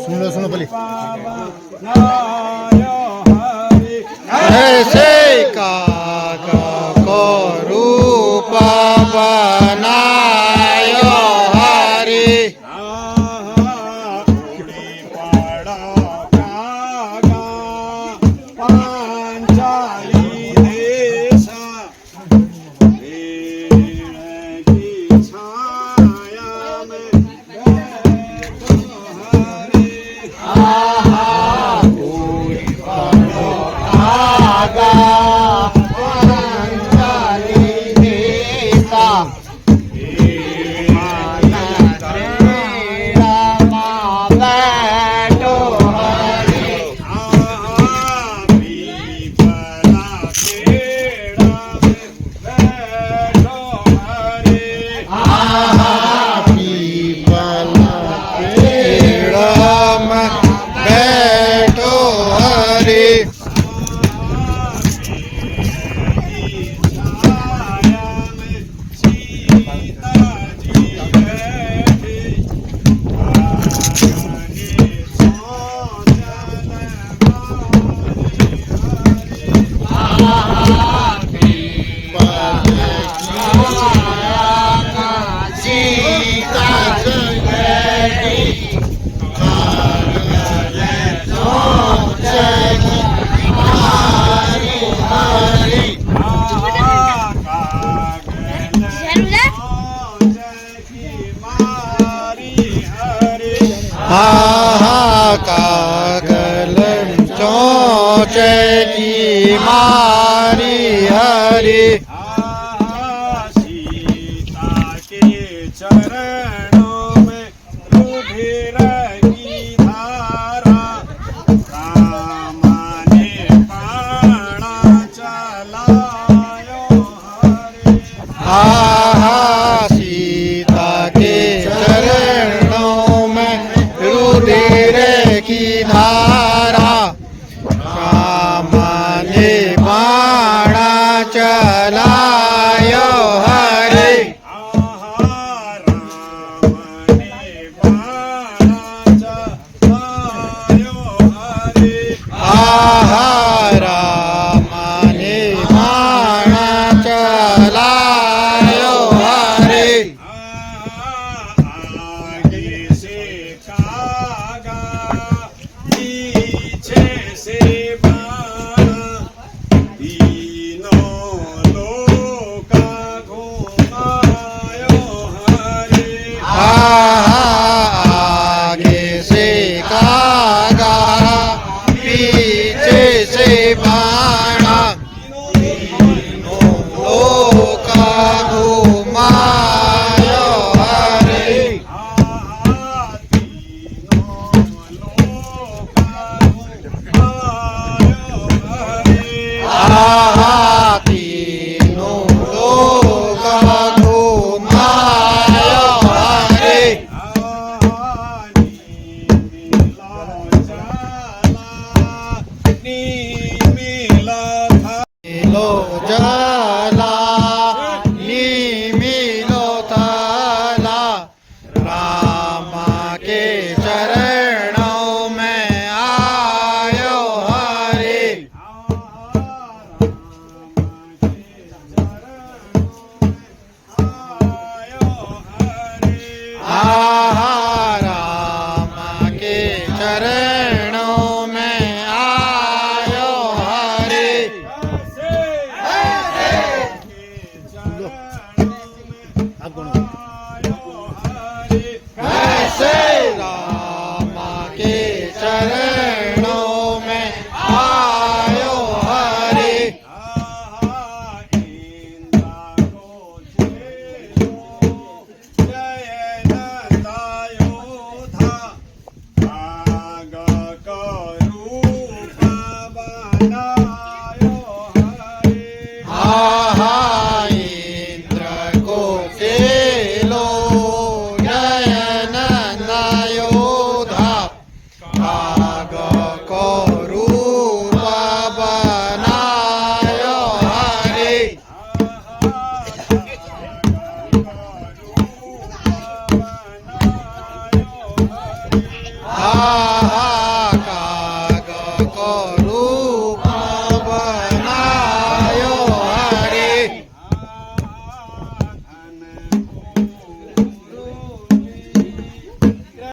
सुनो भली ऐसे काका को रूप बनायो हरि कागलन चोचे की मारी हरि सीता के चरणों में रुधिर की धारा राम ने बाणा चलायो हरि सीता के चरणों में रुधिर की धारा राम ने बाणा चलायो हरि राम ने बाणा चलायो हरि आगे से कागा पीछे से बाणा तीनों लोका घुमायो हरि आगे से कागा पीछे से बाणा तीनों लोका घुमायो हरि तीनों लोका घुमायो हरि मिलो जला मिलो थला राम के चरणों में आयो हरि राम के चरणों में आयो हरि ऐसे राम के चरणों में आयो हरि जय नंदायोधा આહા કાગ કોરું